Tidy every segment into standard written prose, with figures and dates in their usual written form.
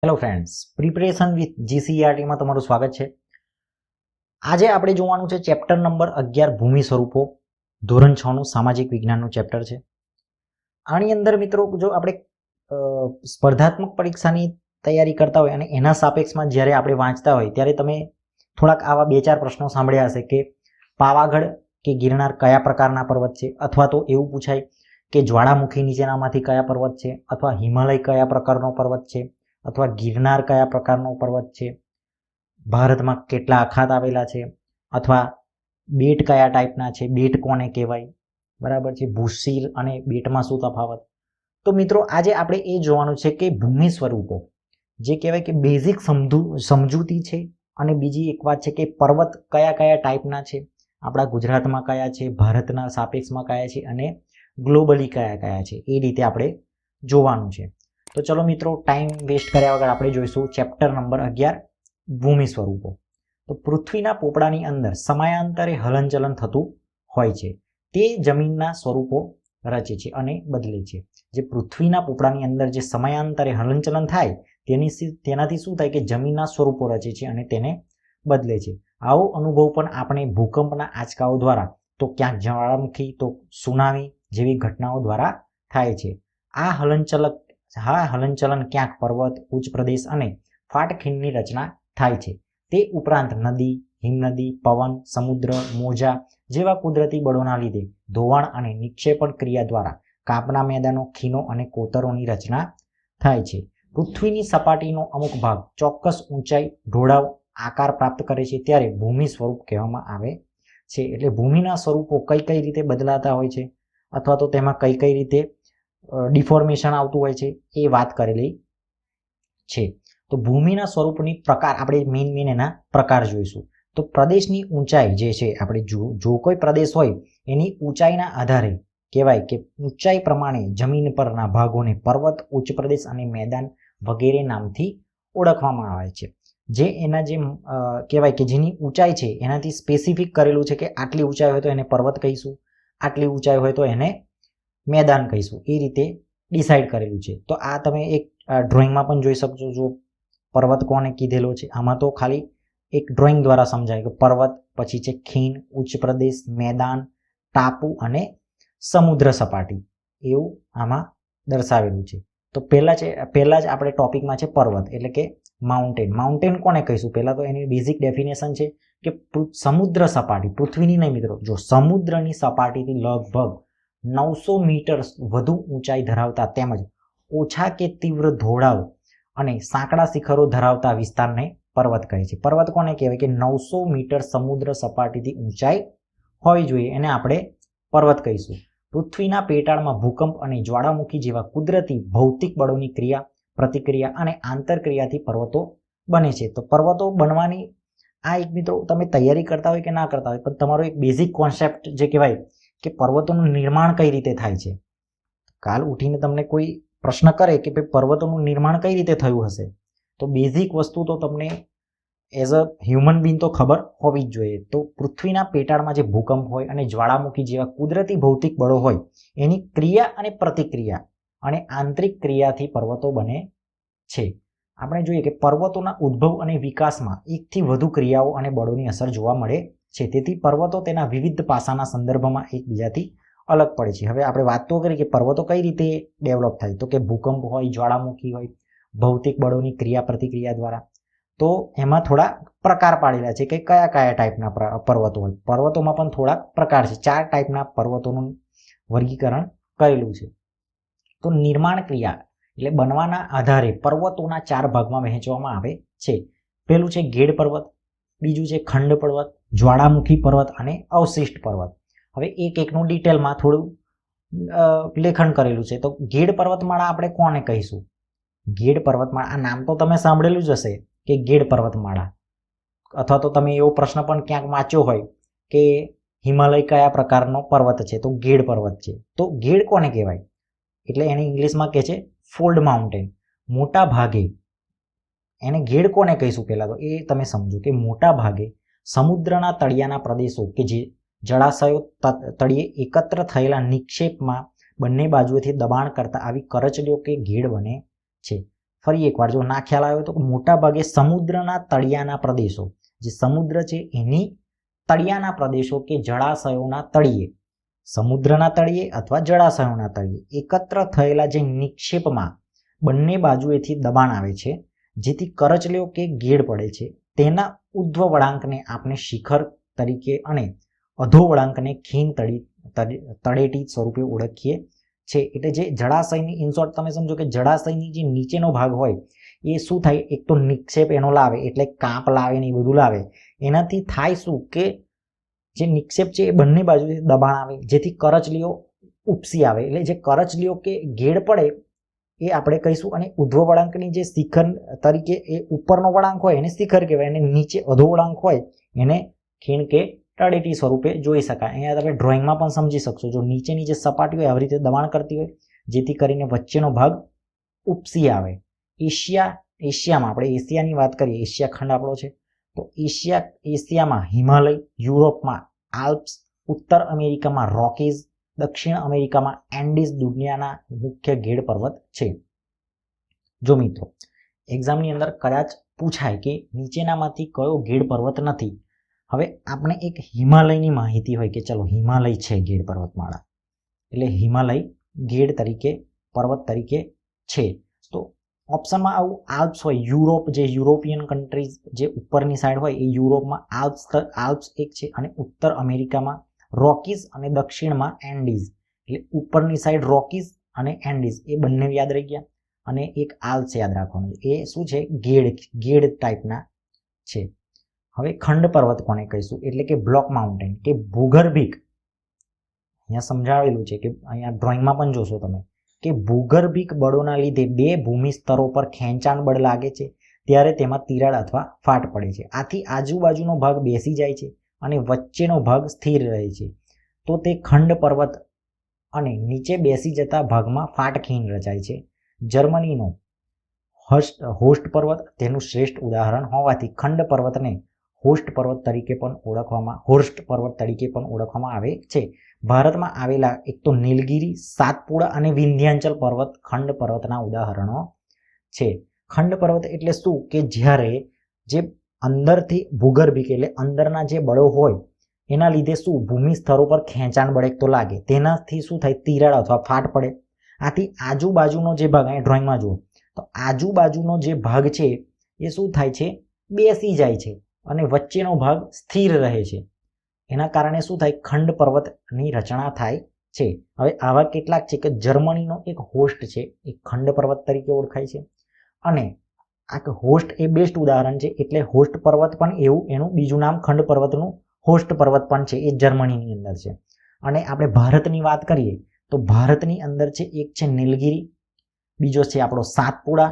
Hello friends, preparation with જીસીઈઆરટીમાં તમારું સ્વાગત છે। આજે આપણે જોવાનું છે ચેપ્ટર નંબર 11 ભૂમિ સ્વરૂપો, ધોરણ 6 નું સામાજિક વિજ્ઞાનનું ચેપ્ટર છે। આની અંદર મિત્રો જો આપણે સ્પર્ધાત્મક પરીક્ષાની તૈયારી કરતા હોય અને એના સાપેક્ષમાં જ્યારે આપણે વાંચતા હોય ત્યારે તમે થોડાક આવા બે ચાર પ્રશ્નો સાંભળ્યા હશે કે પાવાગઢ કે ગિરનાર કયા પ્રકારના પર્વત છે, અથવા તો એવું પૂછાય કે જ્વાળામુખી નીચેનામાંથી કયા પર્વત છે, અથવા હિમાલય કયા પ્રકારનો પર્વત છે, અથવા ગિરનાર કયા પ્રકારનો પર્વત છે, ભારતમાં કેટલા અખાત આવેલા છે, અથવા બેટ કયા ટાઈપના છે, બેટ કોને કહેવાય, બરાબર છે, ભૂશીલ અને બેટમાં શું તફાવત। તો મિત્રો આજે આપણે એ જોવાનું છે કે ભૂમિ સ્વરૂપો જે કહેવાય કે બેઝિક સમજૂતી છે, અને બીજી એક વાત છે કે પર્વત કયા કયા ટાઈપના છે, આપણા ગુજરાતમાં કયા છે, ભારતના સાપેક્ષમાં કયા છે, અને ગ્લોબલી કયા કયા છે, એ રીતે આપણે જોવાનું છે। તો ચલો મિત્રો, ટાઈમ વેસ્ટ કર્યા વગર આપણે જોઈશું ચેપ્ટર નંબર 11 ભૂમિ સ્વરૂપો। તો પૃથ્વીના પોપડાની અંદર સમયાંતરે હલનચલન થતું હોય છે, તે જમીનના સ્વરૂપો રચે છે અને બદલે છે। જે પૃથ્વીના પોપડાની અંદર જે સમયાંતરે હલનચલન થાય તેનાથી શું થાય કે જમીનના સ્વરૂપો રચે છે અને તેને બદલે છે। આવો અનુભવ પણ આપણે ભૂકંપના આંચકાઓ દ્વારા, તો ક્યાંક જ્વાળામુખી, તો સુનામી જેવી ઘટનાઓ દ્વારા થાય છે। આ હલનચલન ક્યાંક પર્વત, ઉચ્ચ પ્રદેશ અને ફાટખીણની રચના થાય છે। તે ઉપરાંત નદી, હિમનદી, પવન, સમુદ્ર, મોજા જેવા કુદરતી બળોના લીધે ધોવાણ અને નિક્ષેપણ ક્રિયા દ્વારા કાપના મેદાનો, ખીણો અને કોતરોની રચના થાય છે। પૃથ્વીની સપાટીનો અમુક ભાગ ચોક્કસ ઊંચાઈ, ઢોળાવ, આકાર પ્રાપ્ત કરે છે ત્યારે ભૂમિ સ્વરૂપ કહેવામાં આવે છે। એટલે ભૂમિના સ્વરૂપો કઈ કઈ રીતે બદલાતા હોય છે, અથવા તો તેમાં કઈ કઈ રીતે ડિફોર્મેશન આવતું હોય છે, એ વાત કરેલી છે। તો ભૂમિના સ્વરૂપની પ્રકાર આપણે મેઇન એના પ્રકાર જોઈશું। તો પ્રદેશની ઊંચાઈ જે છે, આપણે જો કોઈ પ્રદેશ હોય એની ઊંચાઈના આધારે કહેવાય કે ઊંચાઈ પ્રમાણે જમીન પરના ભાગોને પર્વત, ઉચ્ચ પ્રદેશ અને મેદાન વગેરે નામથી ઓળખવામાં આવે છે। જે એના જે કહેવાય કે જેની ઊંચાઈ છે એનાથી સ્પેસિફિક કરેલું છે કે આટલી ઊંચાઈ હોય તો એને પર્વત કહીશું, આટલી ઊંચાઈ હોય તો એને મેદાન કહીશું, એ રીતે ડિસાઇડ કરેલું છે। તો આ તમે એક ડ્રોઈંગમાં પણ જોઈ શકશો। જો પર્વત કોને કીધેલો છે, આમાં તો ખાલી એક ડ્રોઈંગ દ્વારા સમજાય કે પર્વત, પછી છે ખીણ, ઉચ્ચ પ્રદેશ, મેદાન, ટાપુ અને સમુદ્ર સપાટી, એવું આમાં દર્શાવેલું છે। તો પહેલા જ આપણે ટોપિકમાં છે પર્વત, એટલે કે માઉન્ટેન। માઉન્ટેન કોને કહીશું, પહેલા તો એની બેઝિક ડેફિનેશન છે કે સમુદ્ર સપાટી, પૃથ્વીની નહીં મિત્રો, જો સમુદ્રની સપાટીથી લગભગ 900 મીટર વધુ ઊંચાઈ ધરાવતા તેમજ ઓછા કે તીવ્ર ઢોળાવ અને સાંકડા શિખરો ધરાવતા વિસ્તારને પર્વત કહે છે। પર્વત કોને કહેવાય કે 900 મીટર સમુદ્ર સપાટીથી ઊંચાઈ હોવી જોઈએ, એને આપણે પર્વત કહીશું। પૃથ્વીના પેટાળમાં ભૂકંપ અને જ્વાળામુખી જેવા કુદરતી ભૌતિક બળોની ક્રિયા, પ્રતિક્રિયા અને આંતરક્રિયાથી પર્વતો બને છે। તો પર્વતો બનવાની આ એક મિત્રો તમે તૈયારી કરતા હોય કે ના કરતા હોય, પણ તમારો એક બેઝિક કોન્સેપ્ટ જે કહેવાય કે પર્વતોનું નિર્માણ કઈ રીતે થાય છે। કાલ ઉઠીને તમને કોઈ પ્રશ્ન કરે કે ભાઈ પર્વતોનું નિર્માણ કઈ રીતે થયું હશે, તો બેઝિક વસ્તુ તો તમને એઝ અ હ્યુમન બીંગ તો ખબર હોવી જ જોઈએ। તો પૃથ્વીના પેટાળમાં જે ભૂકંપ હોય અને જ્વાળામુખી જેવા કુદરતી ભૌતિક બળો હોય એની ક્રિયા અને પ્રતિક્રિયા અને આંતરિક ક્રિયાથી પર્વતો બને છે। આપણે જોઈએ કે પર્વતોના ઉદ્ભવ અને વિકાસમાં એકથી વધુ ક્રિયાઓ અને બળોની અસર જોવા મળે છે, તેથી પર્વતો તેના વિવિધ પાસાના સંદર્ભમાં એકબીજાથી અલગ પડે છે। હવે આપણે વાત તો કરી કે પર્વતો કઈ રીતે ડેવલપ થાય, તો કે ભૂકંપ હોય, જ્વાળામુખી હોય, ભૌતિક બળોની ક્રિયા પ્રતિક્રિયા દ્વારા। તો એમાં થોડા પ્રકાર પાડેલા છે કે કયા કયા ટાઈપના પર્વતો હોય। પર્વતોમાં પણ થોડા પ્રકાર છે, 4 ટાઈપના પર્વતોનું વર્ગીકરણ કરેલું છે। તો નિર્માણ ક્રિયા એટલે બનવાના આધારે પર્વતોના 4 ભાગમાં વહેંચવામાં આવે છે। પહેલું છે ગેડ પર્વત, બીજું છે ખંડ પર્વત, જ્વાળામુખી પર્વત અને અવશિષ્ટ પર્વત। હવે એક એકનું ડિટેલમાં થોડું લેખન કરેલું છે। તો ગેડ પર્વતમાળા આપણે કોને કહીશું, ગેડ પર્વતમાળા, આ નામ તો તમે સાંભળેલું જ હશે કે ગેડ પર્વતમાળા, અથવા તો તમે એવો પ્રશ્ન પણ ક્યાંક વાંચ્યો હોય કે હિમાલય કયા પ્રકારનો પર્વત છે, તો ગેડ પર્વત છે। તો ગેડ કોને કહેવાય, એટલે એને ઇંગ્લિશમાં કહે છે ફોલ્ડ માઉન્ટેન। મોટા ભાગે એને ગેડ કોને કહીશું, પહેલા તો એ તમે સમજો કે મોટા ભાગે સમુદ્રના તળિયાના પ્રદેશો કે જે જળાશયો તળિયે એકત્ર થયેલા નિક્ષેપમાં બંને બાજુએથી દબાણ કરતા આવી કરચલીઓ કે ગેડ બને છે। ફરી એકવાર જો ના ખ્યાલ આવ્યો તો મોટા ભાગે સમુદ્રના તળિયાના પ્રદેશો, જે સમુદ્ર છે એની તળિયાના પ્રદેશો કે જળાશયોના તળિયે, સમુદ્રના તળિયે અથવા જળાશયોના તળિયે એકત્ર થયેલા જે નિક્ષેપમાં બંને બાજુએથી દબાણ આવે છે, જેથી કરચલીઓ કે ગેડ પડે છે, તેના ઉધ્વ વળાંકને આપણે શિખર તરીકે અને અધો વળાંકને ખીણ તળેટી સ્વરૂપે ઓળખીએ છે. એટલે જે જળાશયની ઇનશોર્ટ તમે સમજો કે જળાશયની જે નીચેનો ભાગ હોય એ શું થાય, એક તો નિક્ષેપ એનો લાવે એટલે કાંપ લાવે ને એ બધું લાવે, એનાથી થાય શું કે જે નિક્ષેપ છે એ બંને બાજુથી દબાણ આવે, જેથી કરચલીઓ ઉપસી આવે. એટલે જે કરચલીઓ કે ગેડ પડે એ આપણે કહીશું. અને ઉધ્વ વળાંકની જે શિખર તરીકે એ ઉપરનો વળાંક હોય એને શિખર કહેવાય, અને નીચે અધો વળાંક હોય એને ખીણ કે તળેટી સ્વરૂપે જોઈ શકાય. અહીંયા તમે ડ્રોઈંગમાં પણ સમજી શકશો. જો નીચેની જે સપાટી હોય આવી રીતે દબાણ કરતી હોય, જેથી કરીને વચ્ચેનો ભાગ ઉપસી આવે. એશિયામાં આપણે એશિયાની વાત કરીએ, એશિયા ખંડ આપણો છે, તો એશિયામાં હિમાલય, યુરોપમાં આલ્પ્સ, ઉત્તર અમેરિકામાં રોકીઝ, દક્ષિણ અમેરિકામાં એન્ડીઝ દુનિયાના મુખ્ય ગેડ પર્વત છે. જો મિત્રો એક્ઝામની અંદર કદાચ પૂછાય કે નીચેનામાંથી કયો ગેડ પર્વત નથી, હવે આપણે એક હિમાલયની માહિતી હોય કે ચલો હિમાલય છે ગેડ પર્વતમાળા, એટલે હિમાલય ગેડ તરીકે પર્વત તરીકે છે. તો ઓપ્શનમાં આવું આલ્પ્સ હોય, યુરોપ જે યુરોપિયન કન્ટ્રીઝ જે ઉપરની સાઈડ હોય એ યુરોપમાં આલ્પ્સ એક છે, અને ઉત્તર અમેરિકામાં રોકીઝ અને દક્ષિણમાં એન્ડીઝ, એટલે ઉપરની સાઈડ રોકીઝ અને એન્ડીઝ એ બંને યાદ રહી ગયા. અને એક આલ્પ્સ યાદ રાખવાનું, એ શું છે ગેડ ટાઈપના છે. હવે ખંડ પર્વત કોને કહીશું, એટલે કે બ્લોક માઉન્ટેન કે ભૂગર્ભિક, અહીંયા સમજાવેલું છે કે અહીંયા ડ્રોઈંગમાં પણ જોશો તમે કે ભૂગર્ભિક બળોના લીધે બે ભૂમિ સ્તરો પર ખેંચાણ બળ લાગે છે, ત્યારે તેમાં તિરાડ અથવા ફાટ પડે છે. આથી આજુબાજુનો ભાગ બેસી જાય છે અને વચ્ચેનો ભાગ સ્થિર રહે છે, તો તે ખંડ પર્વત. અને નીચે બેસી જતા ભાગમાં ફાટ ખીણ રચાય છે. જર્મનીનો હોસ્ટ પર્વત તેનું શ્રેષ્ઠ ઉદાહરણ હોવાથી ખંડ પર્વતને હોસ્ટ પર્વત તરીકે પણ ઓળખવામાં આવે છે. ભારતમાં આવેલા એક તો નીલગિરી, સાતપુડા અને વિંધ્યાચલ પર્વત ખંડ પર્વતના ઉદાહરણો છે. ખંડ પર્વત એટલે શું કે જ્યારે જે અંદરથી ભૂગર્ભિક એટલે અંદરના જે બળો હોય એના લીધે શું ભૂમિ સ્તરો પર ખેંચાણ બળ એક તો લાગે, તેનાથી શું થાય તિરાડ અથવા ફાટ પડે. આથી આજુબાજુનો જે ભાગ અહીં ડ્રોઈંગમાં જુઓ તો આજુબાજુનો જે ભાગ છે એ શું થાય છે, બેસી જાય છે અને વચ્ચેનો ભાગ સ્થિર રહે છે. એના કારણે શું થાય, ખંડ પર્વતની રચના થાય છે. હવે આવા કેટલાક છે કે જર્મનીનો એક હોસ્ટ છે એ ખંડ પર્વત તરીકે ઓળખાય છે. અને આ હોસ્ટ એ બેસ્ટ ઉદાહરણ છે, એટલે હોસ્ટ પર્વત પણ એવું એનું બીજું નામ ખંડ પર્વતનું હોસ્ટ પર્વત પણ છે, એ જર્મનીની અંદર છે. અને આપણે ભારતની વાત કરીએ તો ભારતની અંદર છે એક છે નીલગિરી, બીજો છે આપણો સાતપુડા,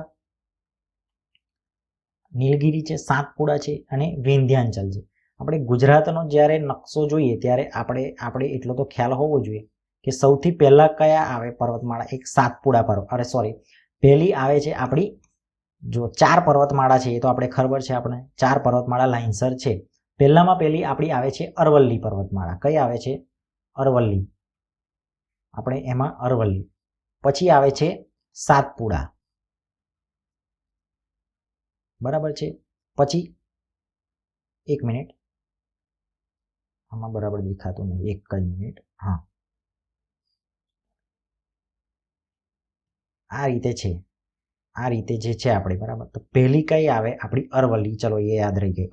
નીલગિરી છે, સાતપુડા છે અને વિંધ્યાચલ છે. આપણે ગુજરાતનો જ્યારે નકશો જોઈએ ત્યારે આપણે એટલો તો ખ્યાલ હોવો જોઈએ કે સૌથી પહેલા કયા આવે પર્વતમાળા, એક સાતપુડા પહેલી આવે છે આપણી. જો 4 પર્વતમાળા છે એ તો આપણે ખબર છે, આપણે 4 પર્વતમાળા લાઇનસર છે. પહેલામાં પહેલી આપણી આવે છે અરવલ્લી પર્વતમાળા. કઈ આવે છે, અરવલ્લી, આપણે એમાં અરવલ્લી. પછી આવે છે સાતપુડા, બરાબર છે. પછી એક મિનિટ, આમાં બરાબર દેખાતું નહીં, એક જ મિનિટ. હા, આ રીતે છે, આ રીતે જે છે આપણે, બરાબર. તો પહેલી કઈ આવે આપણી અરવલ્લી, ચલો એ યાદ રહી ગઈ,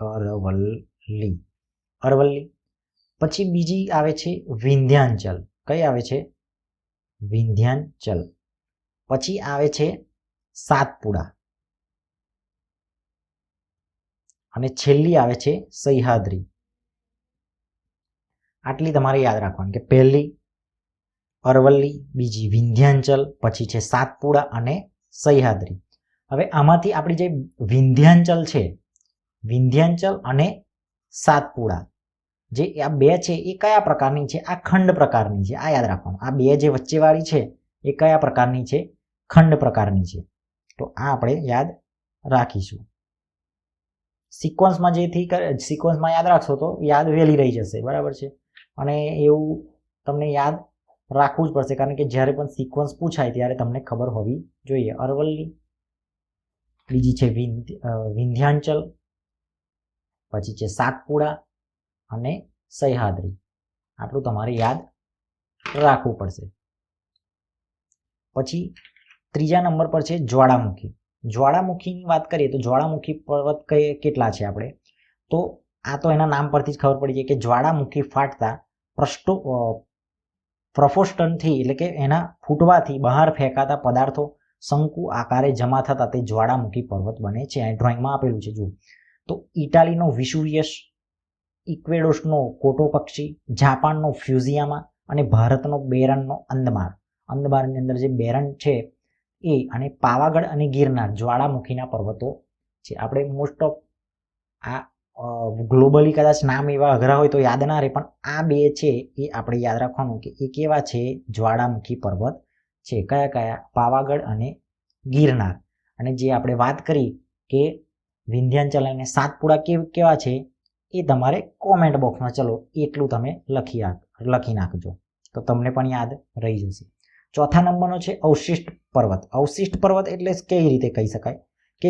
અરવલ્લી. પછી બીજી આવે છે વિંધ્યાચલ. કઈ આવે છે, વિંધ્યાચલ. પછી આવે છે સાતપુડા અને છેલ્લી આવે છે સહ્યાદ્રી. આટલી તમારે યાદ રાખવાની કે પહેલી અરવલ્લી, બીજી વિંધ્યાચલ, પછી છે સાતપુડા અને સહ્યાદ્રી. હવે આમાંથી આપણી જે વિંધ્યાચલ છે, વિંધ્યાચલ અને સાતપુડા જે આ બે છે એ કયા પ્રકારની છે, આ ખંડ પ્રકારની છે. આ યાદ રાખવાનું, આ બે જે વચ્ચેવાળી છે એ કયા પ્રકારની છે, ખંડ પ્રકારની છે. તો આ આપણે યાદ રાખીશું. સિક્વન્સમાં સિક્વન્સમાં યાદ રાખશો તો યાદ વહેલી રહી જશે, બરાબર છે. અને એવું તમને યાદ રાખવું જ પડશે, કારણ કે જ્યારે પણ સિક્વન્સ પૂછાય ત્યારે તમને ખબર હોવી જોઈએ. અરવલ્લી, બીજી છે વિંધ્યાચલ, પછી છે સાતપુડા અને સહ્યાદ્રી. આટલું તમારે યાદ રાખવું પડશે. પછી ત્રીજા નંબર પર છે જ્વાળામુખી. જ્વાળામુખીની વાત કરીએ તો જ્વાળામુખી પર્વત કેટલા છે આપણે તો આ તો એના નામ પરથી જ ખબર પડી જાય કે જ્વાળામુખી ફાટતા પ્રફોસ્ટનથી એટલે કે એના ફૂટવાથી બહાર ફેંકાતા પદાર્થો શંકુ આકારે જમા થતા તે જ્વાળામુખી પર્વત બને છે. આ ડ્રોઈંગમાં આપેલું છે જુઓ. તો ઇટાલીનો વિસુવિયસ, ઇક્વેડોસનો કોટોપક્ષી, જાપાનનો ફ્યુઝિયામા અને ભારતનો બેરનનો અંદમાર. અંદમારની અંદર જે બેરન છે એ અને પાવાગઢ અને ગિરનાર જ્વાળામુખીના પર્વતો છે. આપણે મોસ્ટ ઓફ આ ગ્લોબલી કદાચ નામ એવા અઘરા હોય તો યાદ ના રહે, પણ આ બે છે એ આપણે યાદ રાખવાનું કે એ કેવા છે જ્વાળામુખી પર્વત છે. કયા કયા? પાવાગઢ અને ગિરનાર. અને જે આપણે વાત કરી કે વિંધ્યાચલ અને સાતપુડા કેવા છે એ તમારે કોમેન્ટ બોક્સમાં ચલો એટલું તમે લખી નાખજો તો તમને પણ યાદ રહી જશે. ચોથા નંબરનો છે અવશિષ્ટ પર્વત. અવશિષ્ટ પર્વત એટલે કઈ રીતે કહી શકાય કે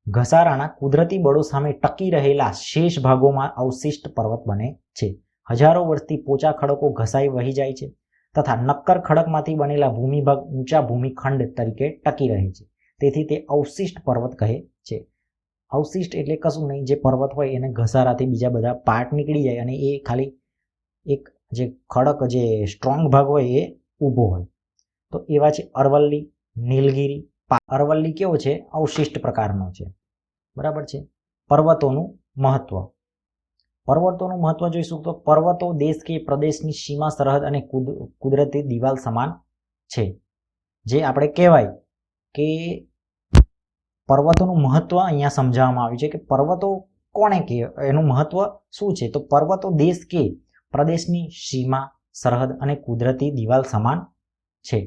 ઘસારાના કુદરતી બળો સામે ટકી રહેલા શેષ ભાગોમાં અવશિષ્ટ પર્વત બને છે. હજારો વર્ષથી પોચા ખડકો ઘસાઈ વહી જાય છે તથા નક્કર ખડકમાંથી બનેલા ભૂમિભાગ ઊંચા ભૂમિખંડ તરીકે ટકી રહે છે. તેથી તે અવશિષ્ટ પર્વત કહે છે. અવશિષ્ટ એટલે કશું નહીં, જે પર્વત હોય એને ઘસારાથી બીજા બધા પાર્ટ નીકળી જાય અને એ ખાલી એક જે ખડક જે સ્ટ્રોંગ ભાગ હોય એ ઊભો હોય. તો એવા છે અરવલ્લી, નીલગિરી. અરવલ્લી કેવો છે? અવશિષ્ટ પ્રકારનો છે. બરાબર છે. પર્વતોનું મહત્વ. પર્વતોનું મહત્વ જોઈશું તો પર્વતો દેશ કે પ્રદેશની સીમા, સરહદ અને કુદરતી દિવાલ સમાન છે. જે આપણે કહેવાય કે પર્વતોનું મહત્વ અહીંયા સમજાવવામાં આવ્યું છે કે પર્વતો કોને કહે, એનું મહત્વ શું છે? તો પર્વતો દેશ કે પ્રદેશની સીમા, સરહદ અને કુદરતી દિવાલ સમાન છે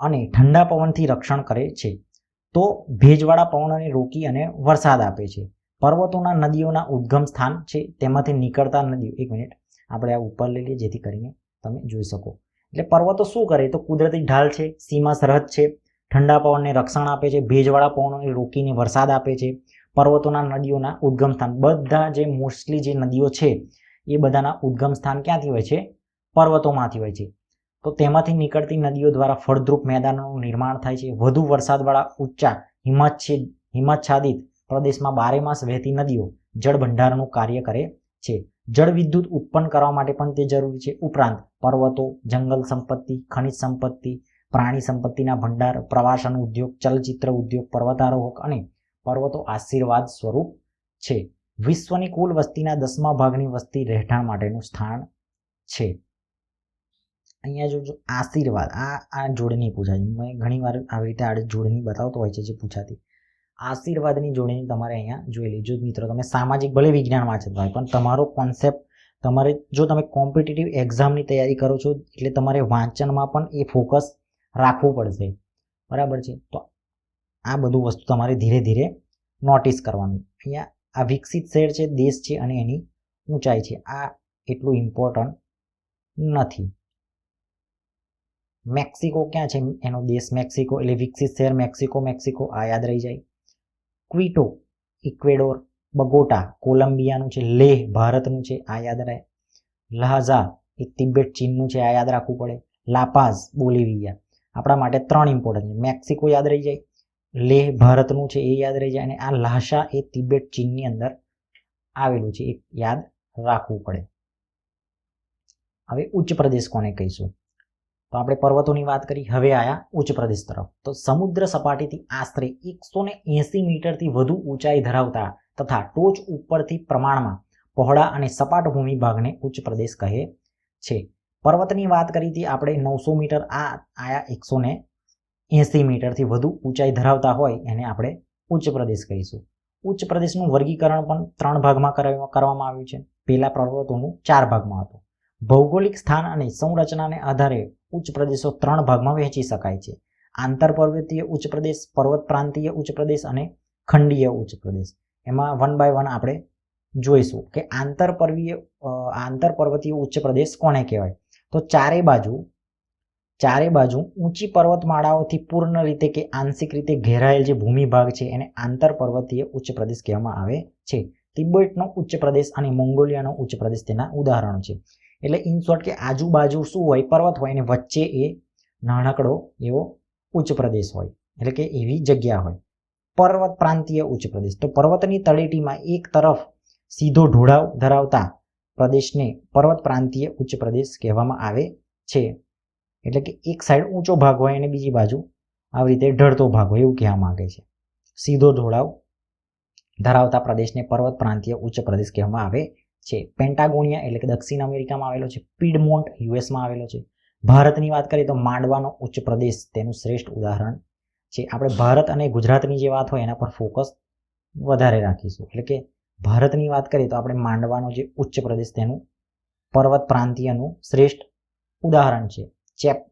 અને ઠંડા પવનથી રક્ષણ કરે છે. તો ભેજવાળા પવનોને રોકી અને વરસાદ આપે છે. પર્વતોના નદીઓના ઉદ્ગમ સ્થાન છે, તેમાંથી નીકળતા નદીઓ. એક મિનિટ આપણે આ ઉપર લઈ લઈએ જેથી કરીને તમે જોઈ શકો. એટલે પર્વતો શું કરે? તો કુદરતી ઢાલ છે, સીમા સરહદ છે, ઠંડા પવનને રક્ષણ આપે છે, ભેજવાળા પવનોને રોકીને વરસાદ આપે છે. પર્વતોના નદીઓના ઉદ્ગમ સ્થાન, બધા જે મોસ્ટલી જે નદીઓ છે એ બધાના ઉદ્ગમ સ્થાન ક્યાંથી હોય છે? પર્વતોમાંથી હોય છે. તો તેમાંથી નીકળતી નદીઓ દ્વારા ફળદ્રુપ મેદાનોનું નિર્માણ થાય છે. વધુ વરસાદવાળા ઊંચા હિમાચ્છાદિત પ્રદેશમાં બારેમાસ વહેતી નદીઓ જળ ભંડારનું કાર્ય કરે છે. જળ વિદ્યુત ઉત્પન્ન કરવા માટે પણ તે જરૂરી છે. ઉપરાંત પર્વતો જંગલ સંપત્તિ, ખનિજ સંપત્તિ, પ્રાણી સંપત્તિના ભંડાર, પ્રવાસન ઉદ્યોગ, ચલચિત્ર ઉદ્યોગ, પર્વતારોહક અને પર્વતો આશીર્વાદ સ્વરૂપ છે. વિશ્વની કુલ વસ્તીના 10મા ભાગની વસ્તી રહેઠાણ માટેનું સ્થાન છે. અહીંયા જો આશીર્વાદ આ જોડણી પૂછાય. મેં ઘણીવાર આવી રીતે આ જોડણી બતાવતો હોય છે જે પૂછાતી. આશીર્વાદની જોડણી તમારે અહીંયા જોઈ લેજો મિત્રો. તમે સામાજિક ભલે વિજ્ઞાન વાંચતા હોય પણ તમારો કોન્સેપ્ટ તમારે જો તમે કોમ્પિટિટિવ એક્ઝામની તૈયારી કરો છો એટલે તમારે વાંચનમાં પણ એ ફોકસ રાખવું પડશે. બરાબર છે. તો આ બધું વસ્તુ તમારે ધીરે ધીરે નોટિસ કરવાનું. અહીંયા આ વિકસિત શહેર છે, દેશ છે અને એની ઊંચાઈ છે. આ એટલું ઇમ્પોર્ટન્ટ નથી. મેક્સિકો ક્યાં છે? એનો દેશ મેક્સિકો એટલે વિકસિત શહેર મેક્સિકો આ યાદ રહી જાય. ક્વિટો ઇક્વેડોર, બગોટા કોલંબિયાનું છે, લેહ ભારતનું છે આ યાદ રહે. લહાઝા એ તિબેટ ચીનનું છે આ યાદ રાખવું પડે. લાપાઝ બોલિવિયા. આપણા માટે 3 ઇમ્પોર્ટન્ટ છે. મેક્સિકો યાદ રહી જાય, લેહ ભારતનું છે એ યાદ રહી જાય અને આ લહાસા એ તિબેટ ચીનની અંદર આવેલું છે એ યાદ રાખવું પડે. હવે ઉચ્ચ પ્રદેશ કોને કહીશું? તો આપણે પર્વતોની વાત કરી, હવે આયા ઉચ્ચ પ્રદેશ તરફ. તો સમુદ્ર સપાટીથી આશરે 180 મીટરથી વધુ ઊંચાઈ ધરાવતા તથા ટોચ ઉપરથી પ્રમાણમાં પહોળા અને સપાટ ભૂમિ ભાગને ઉચ્ચ પ્રદેશ કહે છે. પર્વતની વાત કરી હતી આપણે 900 મીટર, આ આયા 180 મીટરથી વધુ ઊંચાઈ ધરાવતા હોય એને આપણે ઉચ્ચ પ્રદેશ કહીશું. ઉચ્ચ પ્રદેશનું વર્ગીકરણ પણ 3 ભાગમાં કરવામાં આવ્યું છે. પહેલા પર્વતોનું 4 ભાગમાં હતું. ભૌગોલિક સ્થાન અને સંરચનાને આધારે ઉચ્ચ પ્રદેશો 3 ભાગમાં વહેંચી શકાય છે. આંતર પર્વતીય ઉચ્ચ પ્રદેશ, પર્વત પ્રાંતીય ઉચ્ચ પ્રદેશ અને ખંડીય ઉચ્ચ પ્રદેશ. એમાં 1 બાય 1 આપણે જોઈશું કે આંતર પર્વતીય ઉચ્ચ પ્રદેશ કોને કહેવાય. તો ચારે બાજુ ચારે બાજુ ઊંચી પર્વતમાળાઓથી પૂર્ણ રીતે કે આંશિક રીતે ઘેરાયેલ જે ભૂમિભાગ છે એને આંતર પર્વતીય ઉચ્ચ પ્રદેશ કહેવામાં આવે છે. તિબેટનો ઉચ્ચ પ્રદેશ અને મોંગોલિયાનો ઉચ્ચ પ્રદેશ તેના ઉદાહરણો છે. એટલે ઇન શોર્ટ કે આજુબાજુ શું હોય, પર્વત હોય અને વચ્ચે એ નાનકડો એવો ઉચ્ચ પ્રદેશ હોય, એટલે કે એવી જગ્યા હોય. પર્વત પ્રાંતીય ઉચ્ચ પ્રદેશ, તો પર્વતની તળેટીમાં એક તરફ સીધો ઢોળાવ ધરાવતા પ્રદેશને પર્વત પ્રાંતીય ઉચ્ચ પ્રદેશ કહેવામાં આવે છે. એટલે કે એક સાઈડ ઊંચો ભાગ હોય અને બીજી બાજુ આવી રીતે ઢળતો ભાગ હોય એવું કહેવા માંગે છે. સીધો ઢોળાવ ધરાવતા પ્રદેશને પર્વત પ્રાંતીય ઉચ્ચ પ્રદેશ કહેવામાં આવે છે. પેન્ટાગોનિયા એટલે કે દક્ષિણ અમેરિકામાં આવેલો છે. પીડમોન્ટ યુએસમાં આવેલો છે. ભારતની વાત કરીએ તો માંડવાનો ઉચ્ચ પ્રદેશ તેનું શ્રેષ્ઠ ઉદાહરણ છે. આપણે ભારત અને ગુજરાતની જે વાત હોય એના પર ફોકસ વધારે રાખીશું. એટલે કે ભારતની વાત કરીએ તો આપણે માંડવાનો જે ઉચ્ચ પ્રદેશ તેનું પર્વત પ્રાંતીયનું શ્રેષ્ઠ ઉદાહરણ છે.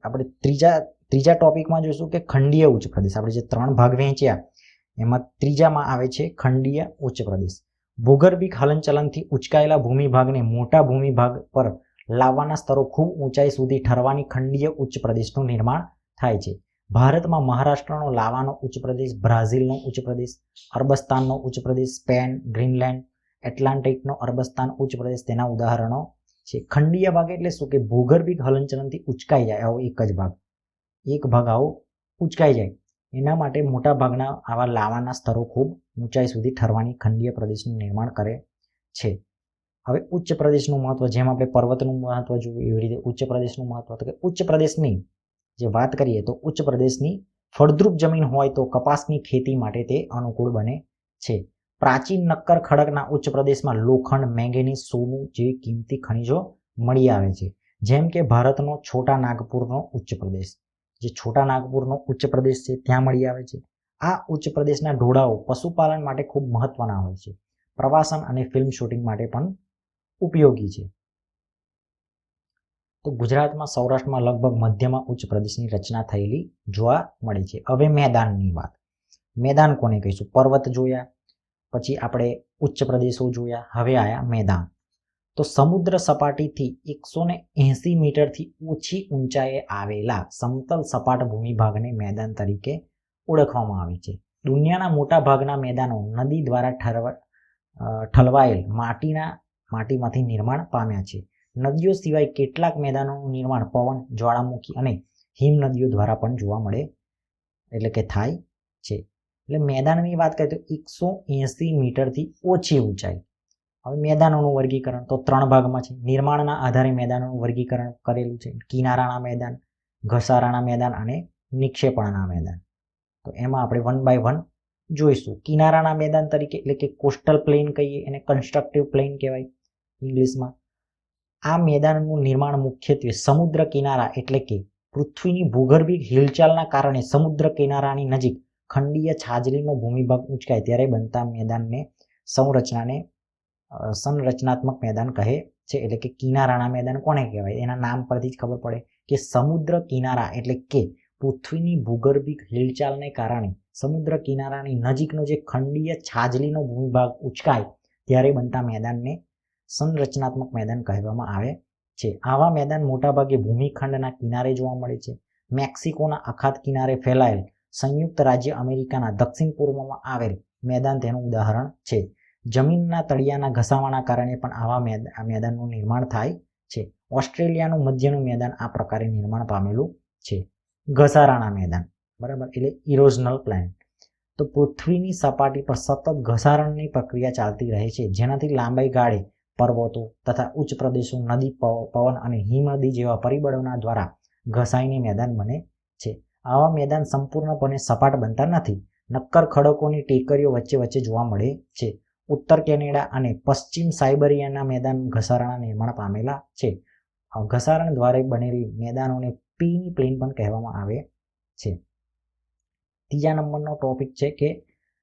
આપણે ત્રીજા ટોપિકમાં જોઈશું કે ખંડીય ઉચ્ચ પ્રદેશ. આપણે જે 3 ભાગ વહેંચ્યા એમાં ત્રીજામાં આવે છે ખંડીય ઉચ્ચ પ્રદેશ. ભૂગર્ભિક હલનચલનથી ઉચકાયેલા ભૂમિભાગને મોટા ભૂમિભાગ પર લાવવાના સ્તરો ખૂબ ઊંચાઈ સુધી ઠરવાની ખંડીય ઉચ્ચ પ્રદેશનું નિર્માણ થાય છે. ભારતમાં મહારાષ્ટ્રનો લાવાનો ઉચ્ચ પ્રદેશ, બ્રાઝિલનો ઉચ્ચ પ્રદેશ, અરબસ્તાનનો ઉચ્ચ પ્રદેશ, સ્પેન, ગ્રીનલેન્ડ, એટલાન્ટિકનો અરબસ્તાન ઉચ્ચ પ્રદેશ તેના ઉદાહરણો છે. ખંડીય ભાગ એટલે શું કે ભૂગર્ભિક હલનચલનથી ઉચકાઈ જાય આવો એક ભાગ આવો ઉચકાઈ જાય, એના માટે મોટા ભાગના આવા લાવાના સ્તરો ખૂબ ઊંચાઈ સુધી ઠરવાની ખંડીય પ્રદેશનું નિર્માણ કરે છે. હવે ઉચ્ચ પ્રદેશનું મહત્વ, જેમ આપણે પર્વતનું મહત્વ જોયું એવી રીતે ઉચ્ચ પ્રદેશનું મહત્વ, તો કે ઉચ્ચ પ્રદેશની જે વાત કરીએ તો ઉચ્ચ પ્રદેશની ફળદ્રુપ જમીન હોય તો કપાસની ખેતી માટે તે અનુકૂળ બને છે. પ્રાચીન નક્કર ખડકના ઉચ્ચ પ્રદેશમાં લોખંડ, મેંગેનીઝ, સોનું જેવી કિંમતી ખનિજો મળી આવે છે. જેમ કે ભારતનો છોટા નાગપુરનો ઉચ્ચ પ્રદેશ, જે છોટા નાગપુરનો ઉચ્ચ પ્રદેશ છે ત્યાં મળી આવે છે. આ ઉચ્ચ પ્રદેશના ઢોળાવો પશુપાલન માટે ખૂબ મહત્વના હોય છે. પ્રવાસન અને ફિલ્મ શૂટિંગ માટે પણ ઉપયોગી છે. તો ગુજરાતમાં સૌરાષ્ટ્રમાં લગભગ મધ્યમાં ઉચ્ચ પ્રદેશની રચના થયેલી જોવા મળે છે. હવે મેદાનની વાત. મેદાન કોને કહીશું? પર્વત જોયા, પછી આપણે ઉચ્ચ પ્રદેશો જોયા, હવે આયા મેદાન. તો સમુદ્ર સપાટીથી 180 મીટરથી ઓછી ઊંચાઈએ આવેલા સમતલ સપાટ ભૂમિભાગને મેદાન તરીકે ઓળખવામાં આવે છે. દુનિયાના મોટા ભાગના મેદાનો નદી દ્વારા ઠલવાયેલ માટીમાંથી નિર્માણ પામ્યા છે. નદીઓ સિવાય કેટલાક મેદાનોનું નિર્માણ પવન, જ્વાળામુખી અને હિમ નદીઓ દ્વારા પણ જોવા મળે એટલે કે થાય છે. એટલે મેદાનની વાત કરીએ તો 180 મીટરથી ઓછી ઊંચાઈ. હવે મેદાનોનું વર્ગીકરણ તો 3 ભાગમાં છે. નિર્માણના આધારે મેદાનોનું વર્ગીકરણ કરેલું છે. કિનારાના મેદાન, ઘસારાના મેદાન અને નિક્ષેપણના મેદાન. તો એમાં આપણે 1 બાય 1 જોઈશું. કિનારાના મેદાન તરીકે એટલે કે કોસ્ટલ પ્લેન કહીએ, એને કન્સ્ટ્રક્ટિવ પ્લેન કહેવાય ઇંગ્લિશમાં. આ મેદાનનું નિર્માણ મુખ્યત્વે સમુદ્ર કિનારા એટલે કે પૃથ્વીની ભૂગર્ભિક હિલચાલના કારણે સમુદ્ર કિનારાની નજીક ખંડીય છાજલીનો ભૂમિભાગ ઉંચકાય ત્યારે બનતા મેદાનને સંરચનાત્મક મેદાન કહે છે. એટલે કે કિનારાના મેદાન કોને કહેવાય? એના નામ પરથી જ ખબર પડે કે સમુદ્ર કિનારા એટલે કે પૃથ્વીની ભૂગર્ભિક હિલચાલને કારણે સમુદ્ર કિનારાની નજીકનો જે ખંડીય છાજલીનો ભૂમિભાગ ઉંચકાય ત્યારે બનતા મેદાનને સંરચનાત્મક મેદાન કહેવામાં આવે છે. આવા મેદાન મોટાભાગે ભૂમિખંડના કિનારે જોવા મળે છે. મેક્સિકોના અખાત કિનારે ફેલાયેલ સંયુક્ત રાજ્ય અમેરિકાના દક્ષિણ પૂર્વમાં આવેલ મેદાન તેનું ઉદાહરણ છે. જમીનના તળિયાના ઘસાવાના કારણે પણ આવા મેદાનનું નિર્માણ થાય છે. ઓસ્ટ્રેલિયાનું મધ્યનું મેદાન આ પ્રકારે નિર્માણ પામેલું છે. ઘસારાના મેદાન, બરાબર, એટલે ઇરોઝનલ પ્લેન. તો પૃથ્વીની સપાટી પર સતત ઘસારણની પ્રક્રિયા ચાલતી રહે છે, જેનાથી લાંબી ગાળે પર્વતો તથા ઉચ્ચ પ્રદેશો નદી, પવન અને હિમનદી જેવા પરિબળોના દ્વારા ઘસાઈને મેદાન બને છે. આવા મેદાન સંપૂર્ણપણે સપાટ બનતા નથી. નક્કર ખડકોની ટેકરીઓ વચ્ચે જોવા મળે છે. ઉત્તર કેનેડા અને પશ્ચિમ સાઇબેરિયાના મેદાન ઘસારાના નિર્માણ પામેલા છે. ઘસારણ દ્વારા બનેલી મેદાનોને પીની પ્લેન પણ કહેવામાં આવે છે. ત્રીજા નંબરનો ટોપિક છે કે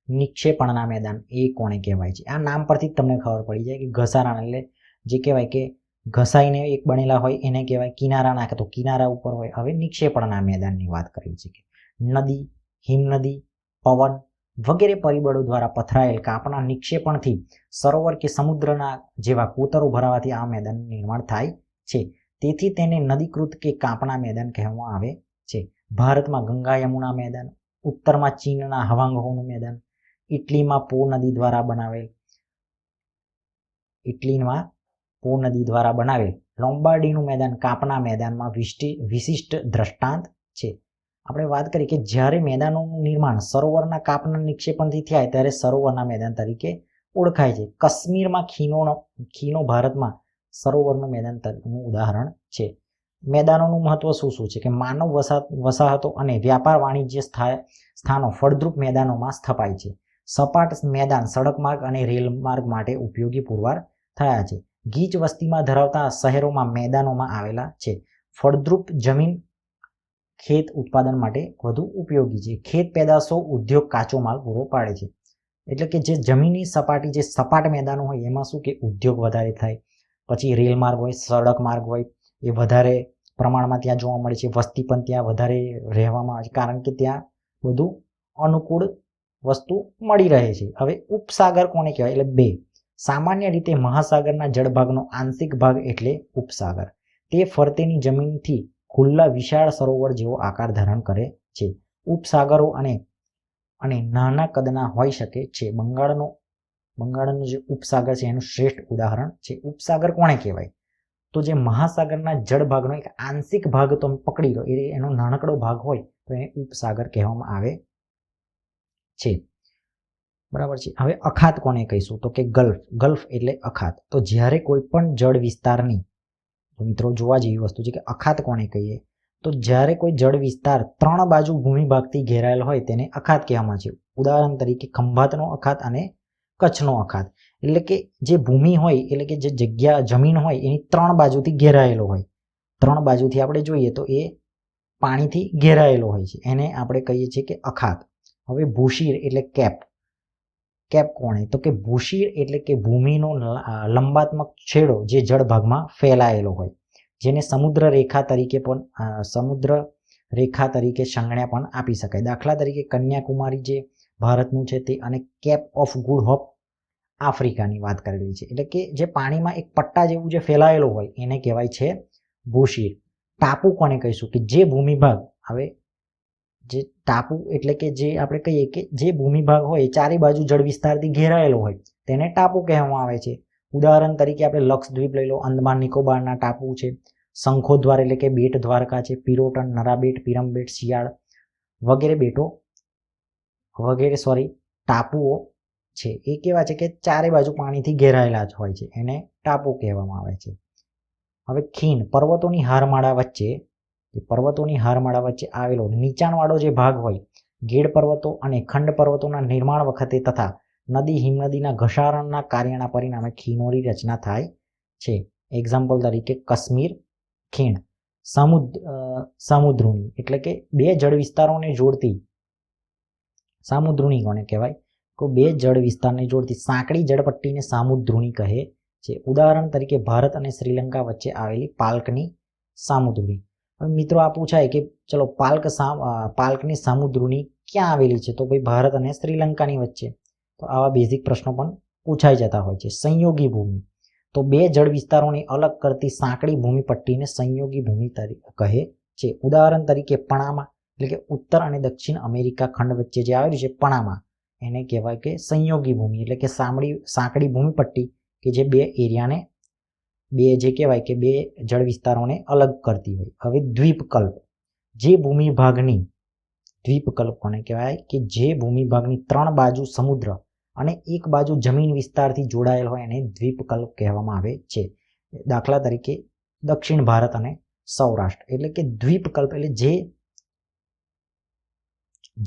નિક્ષેપણના મેદાન એ કોને કહેવાય છે? આ નામ પરથી જ તમને ખબર પડી જાય કે ઘસારણ એટલે જે કહેવાય કે ઘસાઈને એક બનેલા હોય એને કહેવાય કિનારાના, કે તો કિનારા ઉપર હોય. હવે નિક્ષેપણના મેદાનની વાત કરી છે કે નદી, હિમનદી, પવન વગેરે પરિબળો દ્વારા પથરાયેલ કાપના નિક્ષેપણથી સરોવર કે સમુદ્રના જેવા કોતરો ભરાવાથી આ મેદાનનું નિર્માણ થાય છે. તેથી તેને નદીકૃત કે કાંપના મેદાન કહેવામાં આવે છે. ભારતમાં ગંગા યમુના મેદાન, ઉત્તરમાં ચીનના હવાંગહોનું મેદાન, ઇટલીમાં પો નદી દ્વારા બનાવેલ લોમ્બાર્ડીનું મેદાન કાંપના મેદાનમાં વિશિષ્ટ દ્રષ્ટાંત છે. આપણે વાત કરી કે જ્યારે મેદાનોનું નિર્માણ સરોવરના કાંપના નિક્ષેપણથી થાય ત્યારે સરોવરના મેદાન તરીકે ઓળખાય છે. કાશ્મીરમાં ખીણો ભારતમાં સરોવરનું મેદાનનું ઉદાહરણ છે. મેદાનોનું મહત્વ શું છે કે માનવ વસાહતો અને વ્યાપાર વાણિજ્ય સ્થાનો ફળદ્રુપ મેદાનોમાં સ્થપાય છે. સપાટ મેદાન સડક માર્ગ અને રેલ માર્ગ માટે ઉપયોગી પુરવાર થયા છે. ગીચ વસ્તીમાં ધરાવતા શહેરોમાં મેદાનોમાં આવેલા છે. ફળદ્રુપ જમીન ખેત ઉત્પાદન માટે વધુ ઉપયોગી છે. ખેત પેદાશો ઉદ્યોગ કાચો માલ પૂરો પાડે છે. એટલે કે જે જમીનની સપાટી જે સપાટ મેદાનો હોય એમાં શું કે ઉદ્યોગ વધારે થાય, પછી રેલ માર્ગ હોય, સડક માર્ગ હોય એ વધારે પ્રમાણમાં ત્યાં જોવા મળે છે. વસ્તી પણ ત્યાં વધારે રહેવામાં આવે છે કારણ કે ત્યાં બધું અનુકૂળ વસ્તુ મળી રહે છે. હવે ઉપસાગર કોને કહેવાય? એટલે બે. સામાન્ય રીતે મહાસાગરના જળભાગનો આંશિક ભાગ એટલે ઉપસાગર. તે ફરતેની જમીનથી ખુલ્લા વિશાળ સરોવર જેવો આકાર ધારણ કરે છે. ઉપસાગરો અને નાના કદના હોઈ શકે છે. બંગાળનો જે ઉપસાગર છે એનું શ્રેષ્ઠ ઉદાહરણ છે. ઉપસાગર કોને કહેવાય? તો જે મહાસાગરના જળભાગનો એક આંશિક ભાગ તમે પકડી લો, એનો નાનકડો ભાગ હોય તો એને ઉપસાગર કહેવામાં આવે છે. બરાબર છે. હવે અખાત કોને કહીશું? તો કે ગલ્ફ એટલે અખાત. તો જ્યારે કોઈ પણ જળ વિસ્તારની, મિત્રો જોવા જેવી વસ્તુ છે કે અખાત કોને કહીએ? તો જ્યારે કોઈ જળ વિસ્તાર 3 બાજુ ભૂમિભાગથી ઘેરાયેલ હોય તેને અખાત કહેવામાં આવે છે. ઉદાહરણ તરીકે ખંભાતનો અખાત અને કચ્છનો અખાત. એટલે કે જે ભૂમિ હોય એટલે કે જે જમીન હોય એની 3 બાજુથી ઘેરાયેલો હોય. 3 બાજુથી આપણે જોઈએ તો એ પાણીથી ઘેરાયેલો હોય છે, એને આપણે કહીએ છીએ કે અખાત. હવે ભૂશીર એટલે કેપ કોણે? તો કે ભૂશીર એટલે કે ભૂમિનો લંબાત્મક છેડો જે જળભાગમાં ફેલાયેલો હોય, જેને સમુદ્ર રેખા તરીકે સંજ્ઞા પણ આપી શકાય. દાખલા તરીકે કન્યાકુમારી જે ભારતનું છે તે અને કેપ ઓફ ગુડ હોપ આફ્રિકાની વાત કરેલી છે. એટલે કે જે પાણીમાં એક પટ્ટા જેવું જે ફેલાયેલું હોય એને કહેવાય છે ભૂશીર. ટાપુ કોને કહીશું? કે જે ભૂમિભાગ, હવે જે ટાપુ એટલે કે જે આપણે કહીએ કે જે ભૂમિભાગ હોય ચારે બાજુ જળ વિસ્તારથી ઘેરાયેલો હોય તેને ટાપુ કહેવામાં આવે છે. ઉદાહરણ તરીકે આપણે લક્ષદ્વીપ લઈ લો, અંદમાન નિકોબારના ટાપુ છે, શંખોદ્વાર એટલે કે બેટ દ્વારકા છે, પિરોટન, નરાબેટ, પિરમબેટ, શિયાળ વગેરે ટાપુઓ છે એ કેવા છે કે ચારે બાજુ પાણીથી ઘેરાયેલા જ હોય છે, એને ટાપુ કહેવામાં આવે છે. હવે ખીણ પર્વતોની હારમાળા વચ્ચે આવેલો નીચાણવાળો જે ભાગ હોય, ગેડ પર્વતો અને ખંડ પર્વતોના નિર્માણ વખતે તથા નદી હિમનદીના ઘસારણના કાર્યના પરિણામે ખીણોની રચના થાય છે. એક્ઝામ્પલ તરીકે કાશ્મીર ખીણ. સામુદ્રુણી એટલે કે બે જળ વિસ્તારોને જોડતી, સામુદ્રુણી કોને કહેવાય? તો બે જળ વિસ્તારને જોડતી સાંકડી જળપટ્ટીને સામુદ્રુણી કહે છે. ઉદાહરણ તરીકે ભારત અને શ્રીલંકા વચ્ચે આવેલી પાલ્કની સામુદ્રુણી. હવે મિત્રો આ પૂછાય કે ચલો પાલ્કની સામુદ્રુણી ક્યાં આવેલી છે? તો ભાઈ ભારત અને શ્રીલંકાની વચ્ચે. તો આવા બેઝિક પ્રશ્નો પણ પૂછાઈ જતા હોય છે. સંયોગી ભૂમિ, તો બે જળ વિસ્તારોને અલગ કરતી સાંકડી ભૂમિપટ્ટીને સંયોગી ભૂમિ કહે છે. ઉદાહરણ તરીકે પણામા એટલે કે ઉત્તર અને દક્ષિણ અમેરિકા ખંડ વચ્ચે જે આવેલું છે પણામા, એને કહેવાય કે સંયોગી ભૂમિ એટલે કે સાંકડી ભૂમિપટ્ટી કે જે બે એરિયાને બે જળ વિસ્તારોને અલગ કરતી હોય. હવે દ્વીપકલ્પ, જે ભૂમિભાગની દ્વીપકલ્પ કોને કહેવાય? કે જે ભૂમિભાગની 3 બાજુ સમુદ્ર અને એક બાજુ જમીન વિસ્તારથી જોડાયેલ હોય એને દ્વીપકલ્પ કહેવામાં આવે છે. દાખલા તરીકે દક્ષિણ ભારત અને સૌરાષ્ટ્ર. એટલે કે દ્વીપકલ્પ એટલે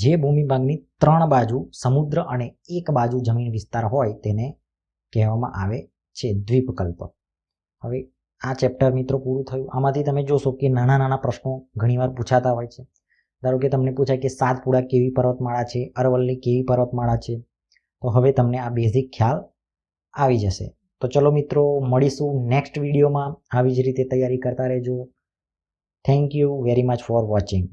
જે ભૂમિભાગની 3 બાજુ સમુદ્ર અને એક બાજુ જમીન વિસ્તાર હોય તેને કહેવામાં આવે છે દ્વીપકલ્પ. હવે આ ચેપ્ટર મિત્રો પૂરું થયું. આમાંથી તમે જોશો કે નાના પ્રશ્નો ઘણીવાર પૂછાતા હોય છે. ધારો કે તમને પૂછાય કે સાતપુડા કેવી પર્વતમાળા છે, અરવલ્લી કેવી પર્વતમાળા છે, તો હવે તમને આ બેઝિક ખ્યાલ આવી જશે. તો ચલો મિત્રો મળીશું નેક્સ્ટ વિડીયોમાં. આવી જ રીતે તૈયારી કરતા રહેજો. Thank you very much for watching.